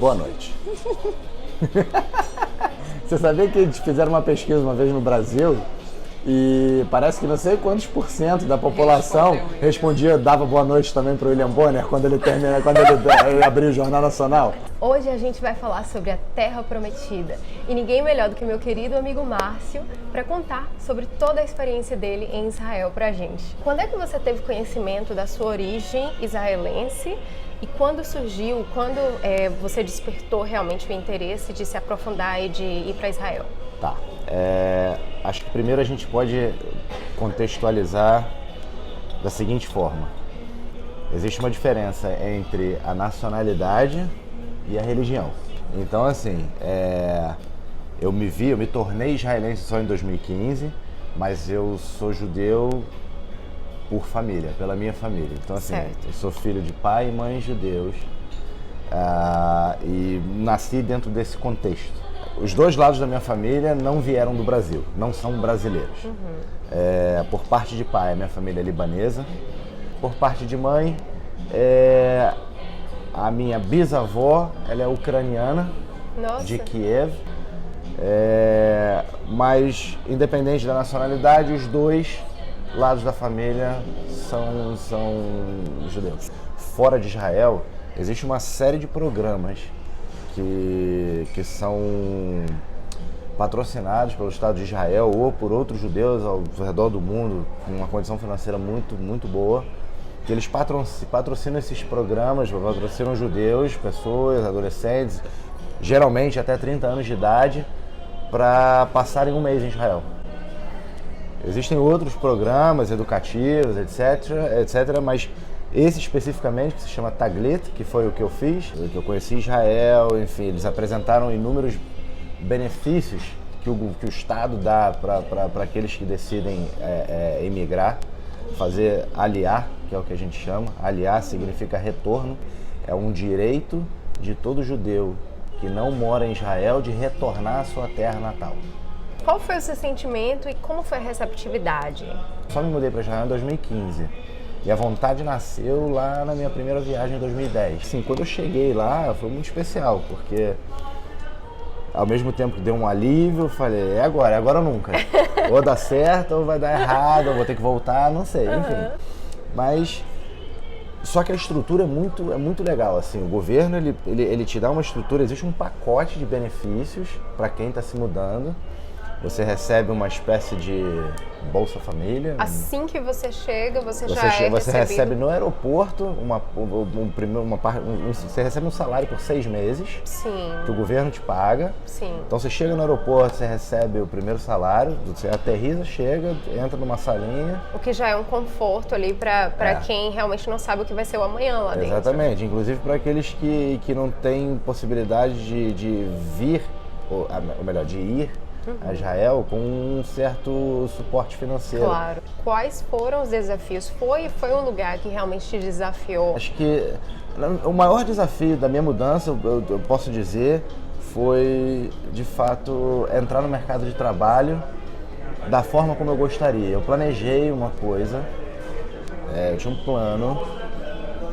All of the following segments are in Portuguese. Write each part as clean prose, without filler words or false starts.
Boa noite. Você sabia que eles fizeram uma pesquisa uma vez no Brasil e parece que não sei quantos por cento da população respondia, dava boa noite também para o William Bonner quando ele abriu o Jornal Nacional? Hoje a gente vai falar sobre a Terra Prometida e ninguém melhor do que meu querido amigo Márcio para contar sobre toda a experiência dele em Israel pra gente. Quando é que você teve conhecimento da sua origem israelense? E quando surgiu, quando você despertou realmente o interesse de se aprofundar e de ir para Israel? Tá. Acho que primeiro a gente pode contextualizar da seguinte forma. Existe uma diferença entre a nacionalidade e a religião. Então, assim, eu me tornei israelense só em 2015, mas eu sou judeu por família, pela minha família. Então, assim, eu sou filho de pai e mãe judeus e nasci dentro desse contexto. Os dois lados da minha família não vieram do Brasil, não são brasileiros. Por parte de pai, a minha família é libanesa. Por parte de mãe, a minha bisavó, ela é ucraniana. Nossa. De Kiev. Mas, independente da nacionalidade, os dois lados da família são judeus. Fora de Israel, existe uma série de programas que são patrocinados pelo Estado de Israel ou por outros judeus ao redor do mundo com uma condição financeira muito, muito boa, que eles patrocinam esses programas, patrocinam judeus, pessoas, adolescentes, geralmente até 30 anos de idade, para passarem um mês em Israel. Existem outros programas educativos, etc, mas esse especificamente, que se chama Taglit, que foi o que eu fiz, que eu conheci Israel, enfim, eles apresentaram inúmeros benefícios que o Estado dá para aqueles que decidem emigrar, fazer aliá, que é o que a gente chama. Aliá significa retorno, é um direito de todo judeu que não mora em Israel de retornar à sua terra natal. Qual foi o seu sentimento e como foi a receptividade? Só me mudei para Israel em 2015 e a vontade nasceu lá na minha primeira viagem em 2010. Sim, quando eu cheguei lá foi muito especial, porque ao mesmo tempo que deu um alívio, eu falei, é agora ou nunca. Ou dá certo ou vai dar errado, ou vou ter que voltar, não sei, enfim. Mas só que a estrutura é muito legal, assim, o governo ele te dá uma estrutura, existe um pacote de benefícios para quem está se mudando. Você recebe uma espécie de Bolsa Família. Assim que você chega, você recebe no aeroporto você recebe um salário por 6 meses. Sim. Que o governo te paga. Sim. Então você chega no aeroporto, você recebe o primeiro salário, você aterriza, chega, entra numa salinha. O que já é um conforto ali para quem realmente não sabe o que vai ser o amanhã lá dentro. Exatamente, inclusive para aqueles que não têm possibilidade de vir, ou melhor, de ir a Israel com um certo suporte financeiro. Claro. Quais foram os desafios? Foi um lugar que realmente te desafiou? Acho que o maior desafio da minha mudança, eu posso dizer, foi, de fato, entrar no mercado de trabalho da forma como eu gostaria. Eu planejei uma coisa, eu tinha um plano,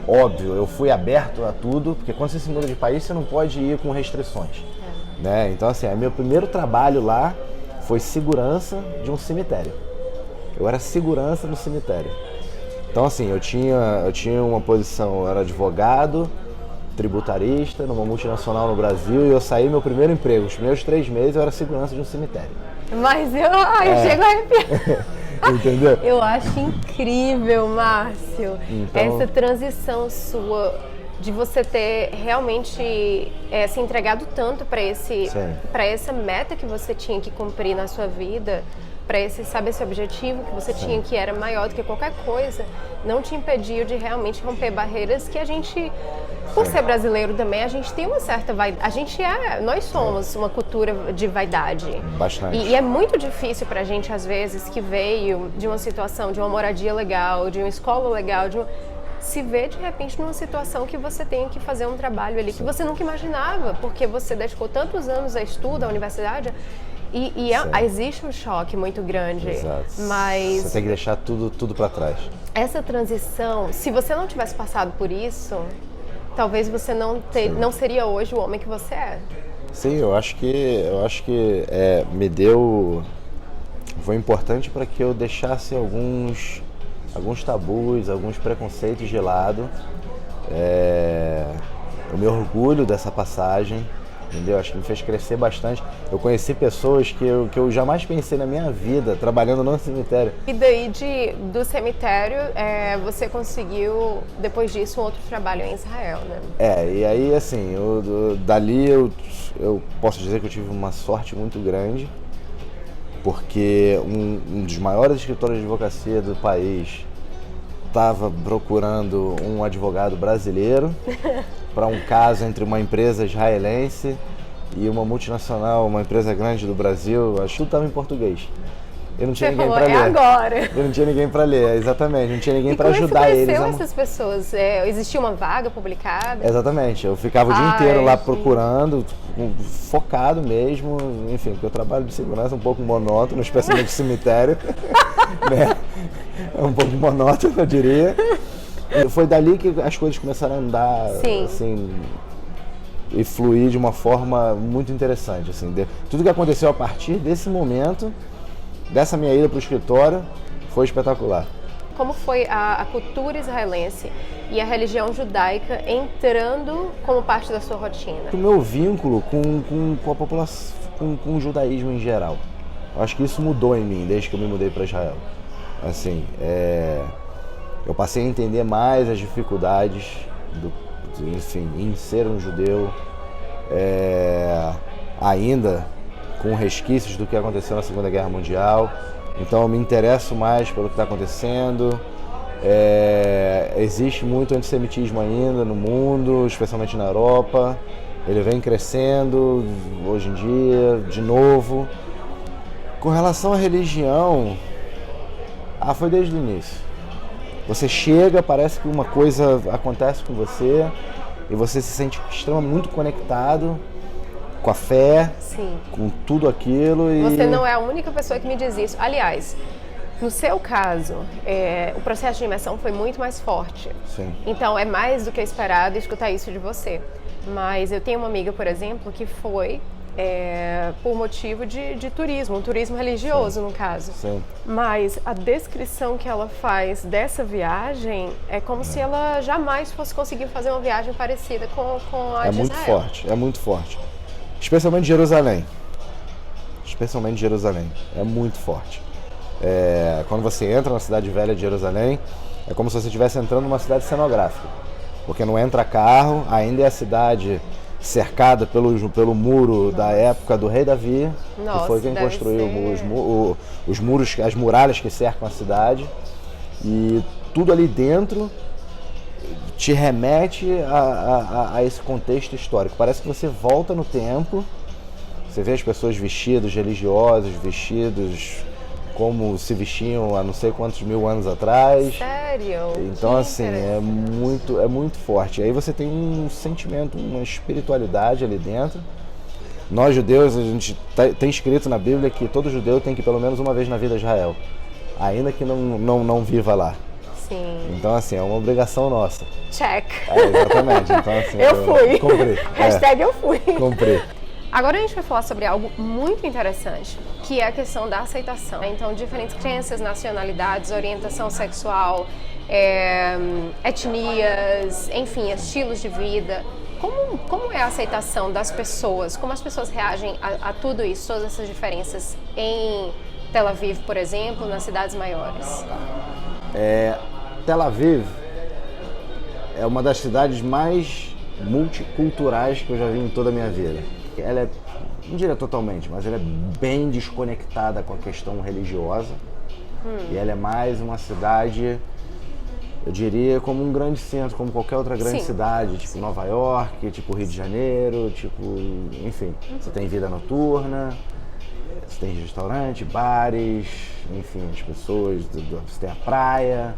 óbvio, eu fui aberto a tudo, porque quando você se muda de país, você não pode ir com restrições. Né? Então, assim, meu primeiro trabalho lá foi segurança de um cemitério. Eu era segurança no cemitério. Então, assim, eu tinha uma posição, eu era advogado, tributarista, numa multinacional no Brasil, e eu saí meu primeiro emprego. Os primeiros 3 meses eu era segurança de um cemitério. Mas eu chego a arrepiar. Entendeu? Eu acho incrível, Márcio, essa transição sua de você ter realmente se entregado tanto para essa meta que você tinha que cumprir na sua vida, para esse objetivo que você tinha, que era maior do que qualquer coisa, não te impediu de realmente romper barreiras que a gente, por ser brasileiro também, a gente tem uma certa vaidade. Nós somos uma cultura de vaidade. Bastante. E é muito difícil pra gente, às vezes, que veio de uma situação, de uma moradia legal, de uma escola legal, se vê de repente numa situação que você tem que fazer um trabalho ali que você nunca imaginava, porque você dedicou tantos anos a estudo, à universidade, e existe um choque muito grande. Exato. Mas você tem que deixar tudo para trás. Essa transição, se você não tivesse passado por isso, talvez você não seria hoje o homem que você é. Sim, eu acho que foi importante para que eu deixasse alguns tabus, alguns preconceitos de lado. Eu me orgulho dessa passagem, entendeu? Acho que me fez crescer bastante. Eu conheci pessoas que eu jamais pensei na minha vida, trabalhando no cemitério. E daí do cemitério, você conseguiu, depois disso, um outro trabalho em Israel, né? E aí, assim, dali eu posso dizer que eu tive uma sorte muito grande, porque um dos maiores escritórios de advocacia do país estava procurando um advogado brasileiro para um caso entre uma empresa israelense e uma multinacional, uma empresa grande do Brasil. Acho que tudo estava em português. Eu não tinha ninguém para ler. Agora. Eu não tinha ninguém para ler, exatamente. Não tinha ninguém para ajudar eles. Como essas pessoas? Existia uma vaga publicada? Exatamente. Eu ficava o dia inteiro lá procurando, focado mesmo. Enfim, porque eu trabalho de segurança um pouco monótono, especialmente de cemitério. Né? É um pouco monótono, eu diria. E foi dali que as coisas começaram a andar, assim, e fluir de uma forma muito interessante. Assim. Tudo que aconteceu a partir desse momento, dessa minha ida para o escritório, foi espetacular. Como foi a cultura israelense e a religião judaica entrando como parte da sua rotina? O meu vínculo com a população, com o judaísmo em geral. Eu acho que isso mudou em mim desde que eu me mudei para Israel. Assim, eu passei a entender mais as dificuldades, enfim, em ser um judeu, ainda com resquícios do que aconteceu na Segunda Guerra Mundial. Então eu me interesso mais pelo que está acontecendo. Existe muito antissemitismo ainda no mundo, especialmente na Europa. Ele vem crescendo hoje em dia, de novo. Com relação à religião, foi desde o início. Você chega, parece que uma coisa acontece com você e você se sente extremamente conectado com a fé, com tudo aquilo. E você não é a única pessoa que me diz isso. Aliás, no seu caso, o processo de imersão foi muito mais forte. Sim. Então é mais do que esperado escutar isso de você. Mas eu tenho uma amiga, por exemplo, que foi por motivo de turismo, um turismo religioso, no caso. Sim. Mas a descrição que ela faz dessa viagem é como se ela jamais fosse conseguir fazer uma viagem parecida com a de Israel. É muito forte. Especialmente Jerusalém. É muito forte. Quando você entra na cidade velha de Jerusalém, é como se você estivesse entrando numa cidade cenográfica. Porque não entra carro, ainda é a cidade cercada pelo muro da época do rei Davi, que foi quem construiu os muros, as muralhas que cercam a cidade. E tudo ali dentro te remete a esse contexto histórico. Parece que você volta no tempo, você vê as pessoas vestidas, religiosos, vestidos como se vestiam há não sei quantos mil anos atrás. Sério? Então, assim, é muito forte. Aí você tem um sentimento, uma espiritualidade ali dentro. Nós judeus, a gente tem escrito na Bíblia que todo judeu tem que ir pelo menos uma vez na vida a Israel, ainda que não viva lá. Sim. Então, assim, é uma obrigação nossa. Check. Exatamente. Então, assim, eu fui. Comprei. Hashtag eu fui. Comprei. Agora a gente vai falar sobre algo muito interessante, que é a questão da aceitação. Então, diferentes crenças, nacionalidades, orientação sexual, etnias, enfim, estilos de vida. Como é a aceitação das pessoas? Como as pessoas reagem a tudo isso, todas essas diferenças em Tel Aviv, por exemplo, nas cidades maiores? Tel Aviv é uma das cidades mais multiculturais que eu já vi em toda a minha vida. Ela não diria totalmente, mas ela é bem desconectada com a questão religiosa. E ela é mais uma cidade, eu diria, como um grande centro, como qualquer outra grande cidade, tipo Nova York, tipo Rio de Janeiro, enfim. Você tem vida noturna, você tem restaurante, bares, enfim, as pessoas, você tem a praia.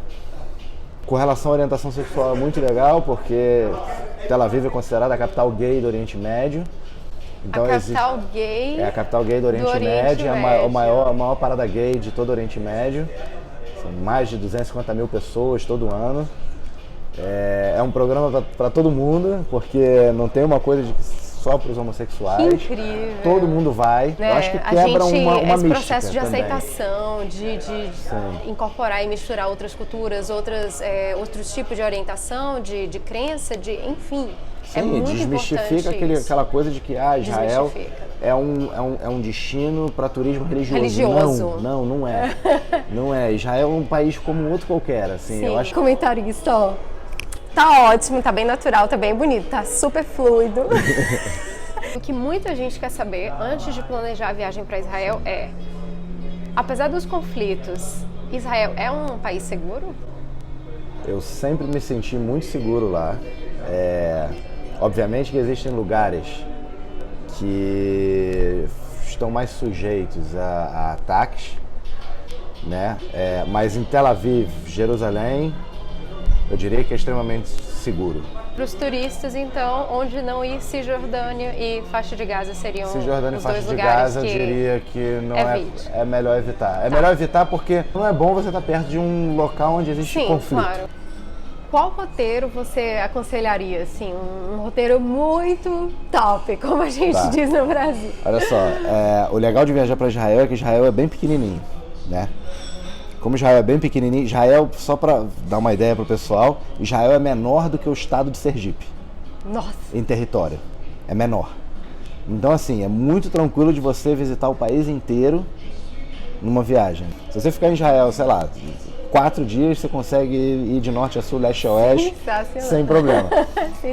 Com relação à orientação sexual é muito legal, porque Tel Aviv é considerada a capital gay do Oriente Médio. Então, a capital gay? É a capital gay do Oriente Médio, é a maior parada gay de todo o Oriente Médio. São mais de 250 mil pessoas todo ano. É um programa para todo mundo, porque não tem uma coisa de que só para os homossexuais. Que incrível. Todo mundo vai. Eu acho que quebra uma mística esse processo de também. aceitação, de incorporar e misturar outras culturas, outros tipos de orientação, de crença, enfim. Sim, é muito desmistifica aquela coisa de que Israel é um destino para turismo religioso. Não é. Não é. Israel é um país como outro qualquer. Assim, sim, eu acho... comentarista, ó. Tá ótimo, tá bem natural, tá bem bonito, tá super fluido. O que muita gente quer saber antes de planejar a viagem para Israel é, apesar dos conflitos, Israel é um país seguro? Eu sempre me senti muito seguro lá. Obviamente que existem lugares que estão mais sujeitos a ataques, né? Mas em Tel Aviv, Jerusalém, eu diria que é extremamente seguro. Para os turistas, então, onde não ir, Cisjordânia e faixa de Gaza seriam os dois lugares. Cisjordânia e faixa de Gaza, eu diria que não é melhor evitar. É melhor evitar porque não é bom você estar perto de um local onde existe conflito. Claro. Qual roteiro você aconselharia, assim, um roteiro muito top, como a gente diz no Brasil? Olha só, o legal de viajar para Israel é que Israel é bem pequenininho, né? Como Israel é bem pequenininho, Israel, só para dar uma ideia para o pessoal, Israel é menor do que o estado de Sergipe. Nossa! Em território, é menor. Então, assim, é muito tranquilo de você visitar o país inteiro numa viagem. Se você ficar em Israel, sei lá, 4 dias, você consegue ir de norte a sul, leste a oeste, sem problema.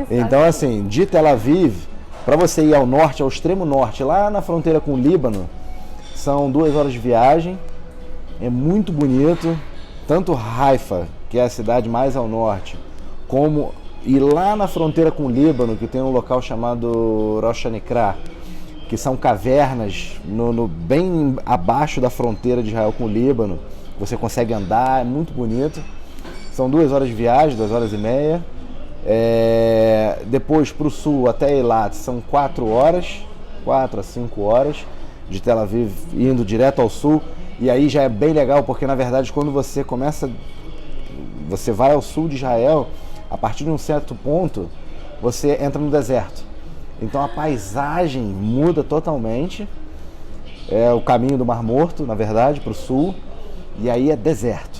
Então, assim, de Tel Aviv, para você ir ao norte, ao extremo norte, lá na fronteira com o Líbano, são 2 horas de viagem. É muito bonito, tanto Haifa, que é a cidade mais ao norte, como ir lá na fronteira com o Líbano, que tem um local chamado Rosh Hanikra, que são cavernas bem abaixo da fronteira de Israel com o Líbano. Você consegue andar, é muito bonito. São 2 horas de viagem, 2 horas e meia. Depois para o sul até Eilat são 4 horas, 4 a 5 horas de Tel Aviv indo direto ao sul. E aí já é bem legal, porque na verdade quando você vai ao sul de Israel, a partir de um certo ponto, você entra no deserto. Então a paisagem muda totalmente. É o caminho do Mar Morto, na verdade, para o sul. E aí é deserto.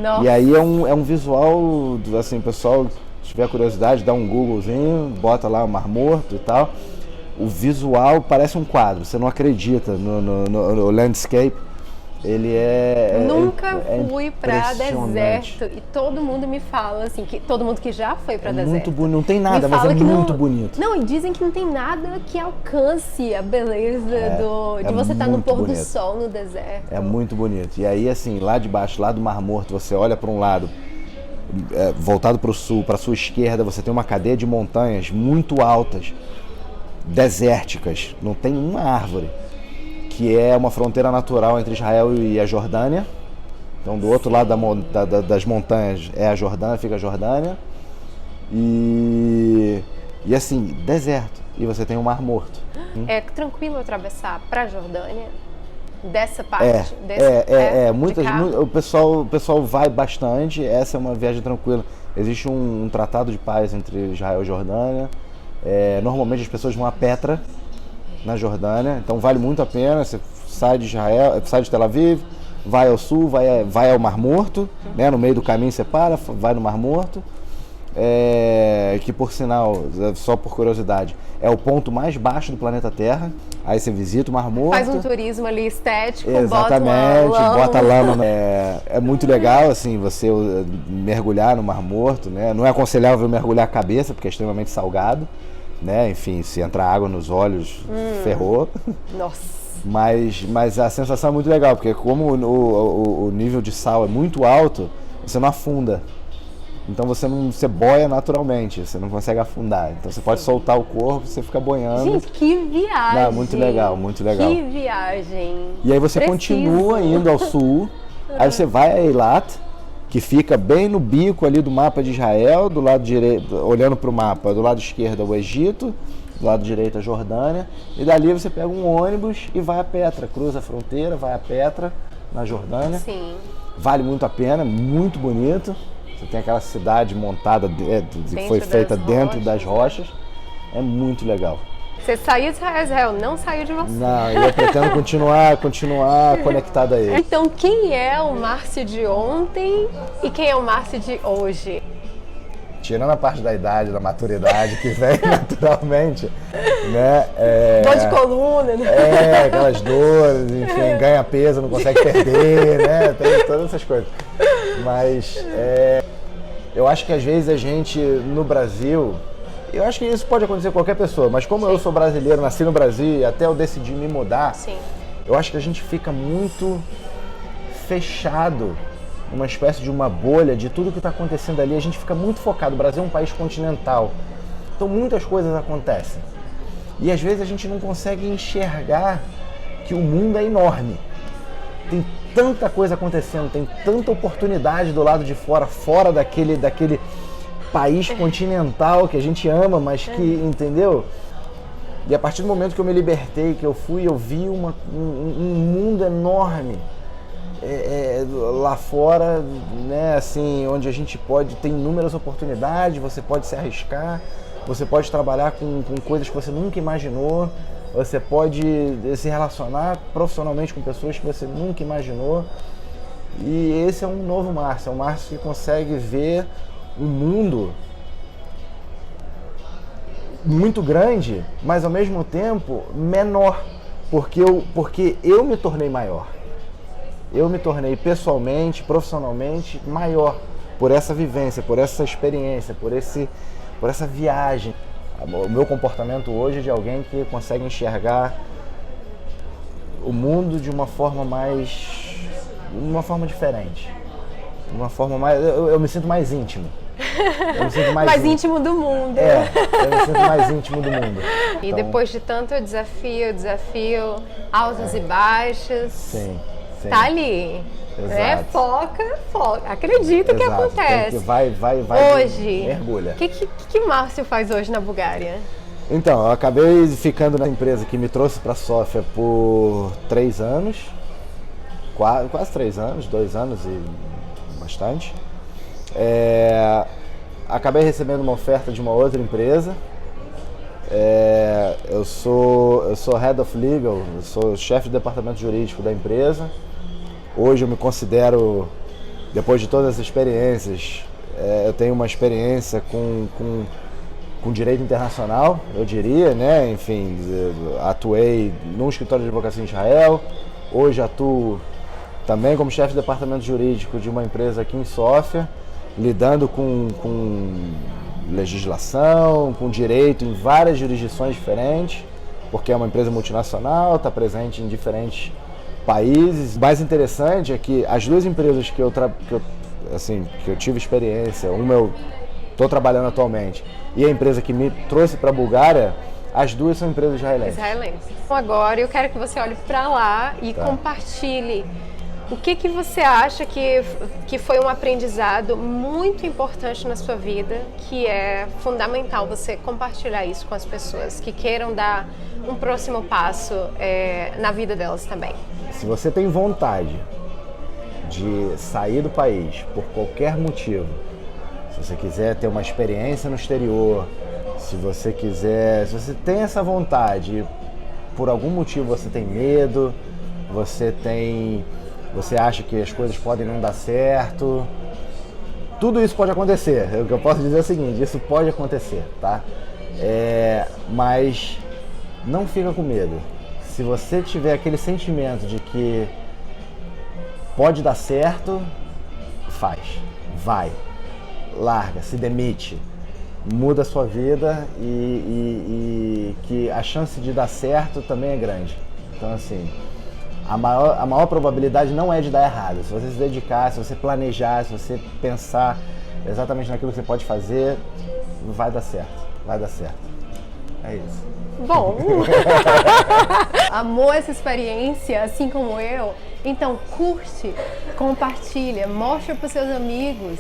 Nossa. E aí é um visual, assim, pessoal, se tiver curiosidade, dá um Googlezinho, bota lá o Mar Morto e tal. O visual parece um quadro, você não acredita no landscape. Ele Nunca fui pra deserto e todo mundo me fala assim, que todo mundo que já foi pra deserto. Muito bonito, não tem nada, mas é muito bonito. Não, e dizem que não tem nada que alcance a beleza de você estar no pôr do sol no deserto. É muito bonito. E aí, assim, lá de baixo, lá do Mar Morto, você olha para um lado, voltado para o sul, para sua esquerda, você tem uma cadeia de montanhas muito altas, desérticas, não tem uma árvore, que é uma fronteira natural entre Israel e a Jordânia. Então, do outro lado das montanhas é a Jordânia, fica a Jordânia. E assim, deserto. E você tem o Mar Morto. É tranquilo atravessar para a Jordânia? Dessa parte? O pessoal vai bastante. Essa é uma viagem tranquila. Existe um tratado de paz entre Israel e Jordânia. Normalmente as pessoas vão a Petra, na Jordânia, então vale muito a pena. Você sai de Israel, sai de Tel Aviv, vai ao sul, vai ao Mar Morto, né? No meio do caminho você vai no Mar Morto, que por sinal, só por curiosidade, é o ponto mais baixo do planeta Terra. Aí você visita o Mar Morto. Faz um turismo ali estético, exatamente, bota lama. É muito legal, assim, você mergulhar no Mar Morto, né? Não é aconselhável mergulhar a cabeça, porque é extremamente salgado. Né? Enfim, se entrar água nos olhos, ferrou. Nossa. Mas a sensação é muito legal, porque como o nível de sal é muito alto, você não afunda. Então você boia naturalmente, você não consegue afundar. Então você pode soltar o corpo, você fica boiando. Gente, que viagem! Não, muito legal, muito legal. Que viagem! E aí você continua indo ao sul, aí você vai a Eilat, que fica bem no bico ali do mapa de Israel, do lado direito, olhando para o mapa, do lado esquerdo é o Egito, do lado direito a Jordânia, e dali você pega um ônibus e vai a Petra, cruza a fronteira, vai a Petra, na Jordânia. Sim. Vale muito a pena, muito bonito, Você tem aquela cidade montada, que foi feita dentro das rochas. É muito legal. Você saiu de Israel, não saiu de você. Não, eu pretendo continuar conectado a ele. Então, quem é o Márcio de ontem e quem é o Márcio de hoje? Tirando a parte da idade, da maturidade, que vem naturalmente, né? Dor de coluna, né? Aquelas dores, enfim, ganha peso, não consegue perder, né? Tem todas essas coisas. Mas eu acho que às vezes a gente, no Brasil, eu acho que isso pode acontecer com qualquer pessoa, mas como eu sou brasileiro, nasci no Brasil e até eu decidi me mudar, eu acho que a gente fica muito fechado, uma espécie de uma bolha de tudo que está acontecendo ali. A gente fica muito focado. O Brasil é um país continental, então muitas coisas acontecem. E às vezes a gente não consegue enxergar que o mundo é enorme. Tem tanta coisa acontecendo, tem tanta oportunidade do lado de fora, fora daquele país continental que a gente ama, mas que, entendeu? E a partir do momento que eu me libertei, que eu vi um mundo enorme lá fora, né, assim, onde a gente tem inúmeras oportunidades, você pode se arriscar, você pode trabalhar com coisas que você nunca imaginou, você pode se relacionar profissionalmente com pessoas que você nunca imaginou. E esse é um novo Márcio, é um Márcio que consegue ver um mundo muito grande, mas ao mesmo tempo menor, porque eu me tornei maior. Eu me tornei pessoalmente, profissionalmente maior por essa vivência, por essa experiência, por essa viagem. O meu comportamento hoje é de alguém que consegue enxergar o mundo de uma forma diferente, uma forma mais, eu me sinto mais íntimo. Eu me sinto mais íntimo do mundo. Eu me sinto mais íntimo do mundo. E então, depois de tanto desafio, altos e baixos. Sim. Tá ali. Foca. Acredita que acontece. Vai. Hoje, mergulha. O que Márcio faz hoje na Bulgária? Então, eu acabei ficando na empresa que me trouxe para a Sofia por 3 anos. Quase 3 anos, 2 anos e bastante. Acabei recebendo uma oferta de uma outra empresa. Eu sou Head of Legal, eu sou chefe de departamento jurídico da empresa. Hoje eu me considero, depois de todas as experiências, eu tenho uma experiência com direito internacional, eu diria, né? Enfim, atuei num escritório de advocacia em Israel, hoje atuo também como chefe de departamento jurídico de uma empresa aqui em Sófia, lidando com legislação, com direito em várias jurisdições diferentes, porque é uma empresa multinacional, está presente em diferentes países. O mais interessante é que as duas empresas que eu tive experiência, uma eu estou trabalhando atualmente, e a empresa que me trouxe para a Bulgária, as duas são empresas israelenses. Agora eu quero que você olhe para lá e compartilhe. O que você acha que foi um aprendizado muito importante na sua vida, que é fundamental você compartilhar isso com as pessoas que queiram dar um próximo passo na vida delas também? Se você tem vontade de sair do país por qualquer motivo, se você quiser ter uma experiência no exterior, se você tem essa vontade, por algum motivo você tem medo, você acha que as coisas podem não dar certo, tudo isso pode acontecer. O que eu posso dizer é o seguinte, isso pode acontecer, tá? Mas não fica com medo. Se você tiver aquele sentimento de que pode dar certo, vai, larga, se demite, muda a sua vida e que a chance de dar certo também é grande. Então assim, a maior probabilidade não é de dar errado. Se você se dedicar, se você planejar, se você pensar exatamente naquilo que você pode fazer, vai dar certo. É isso. Bom, amou essa experiência, assim como eu? Então curte, compartilha, mostra para os seus amigos.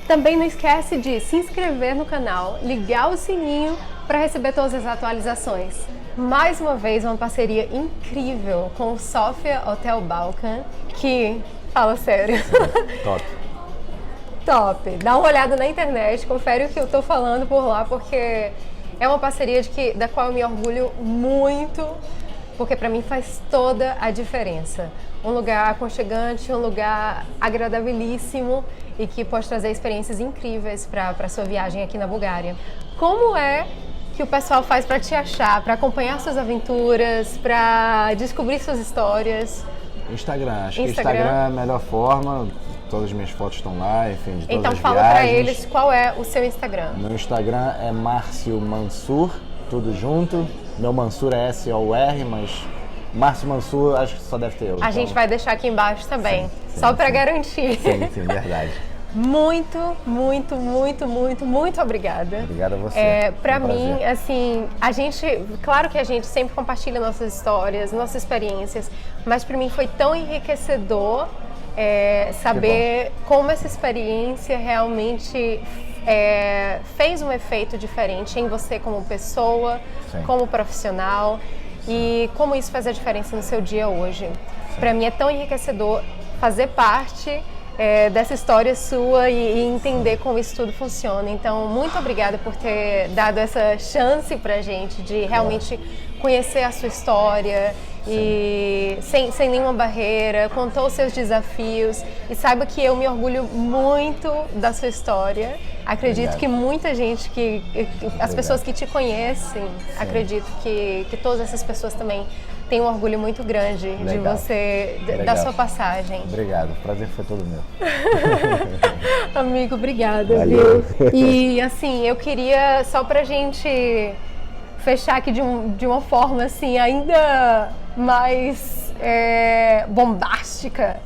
Também não esquece de se inscrever no canal, ligar o sininho para receber todas as atualizações. Mais uma vez, uma parceria incrível com o Sofia Hotel Balkan, que, fala sério, top. top. Dá uma olhada na internet, confere o que eu tô falando por lá, porque é uma parceria da qual eu me orgulho muito, porque para mim faz toda a diferença. Um lugar aconchegante, um lugar agradabilíssimo e que pode trazer experiências incríveis para a sua viagem aqui na Bulgária. Como é que o pessoal faz para te achar, para acompanhar suas aventuras, para descobrir suas histórias? Instagram, acho que Instagram é a melhor forma. Todas as minhas fotos estão lá, enfim, de todas então as fala viagens. para eles qual é o seu Instagram. Meu Instagram é Márcio Mansur, tudo junto. Meu Mansur é S-O-R, mas Márcio Mansur acho que só deve ter eu. A gente vai deixar aqui embaixo também, sim, só para garantir. Sim, verdade. Muito obrigada. Obrigada a você. Para mim, assim, claro que a gente sempre compartilha nossas histórias, nossas experiências, mas para mim foi tão enriquecedor saber como essa experiência realmente fez um efeito diferente em você como pessoa, como profissional e como isso faz a diferença no seu dia hoje. Para mim é tão enriquecedor fazer parte dessa história sua e entender como isso tudo funciona. Então, muito obrigada por ter dado essa chance pra gente de realmente conhecer a sua história e sem nenhuma barreira, contou os seus desafios e saiba que eu me orgulho muito da sua história. Acredito que muita gente, as pessoas que te conhecem, acredito que todas essas pessoas também têm um orgulho muito grande de você, da sua passagem. Obrigado, o prazer foi todo meu. Amigo, obrigada, viu? E assim, eu queria, só pra gente fechar aqui de uma forma assim, ainda mais bombástica,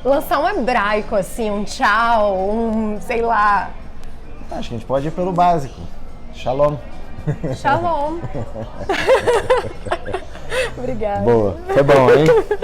lançar um hebraico, assim, um tchau, sei lá. Acho que a gente pode ir pelo básico. Shalom. Shalom. Obrigada. Boa. Foi bom, hein?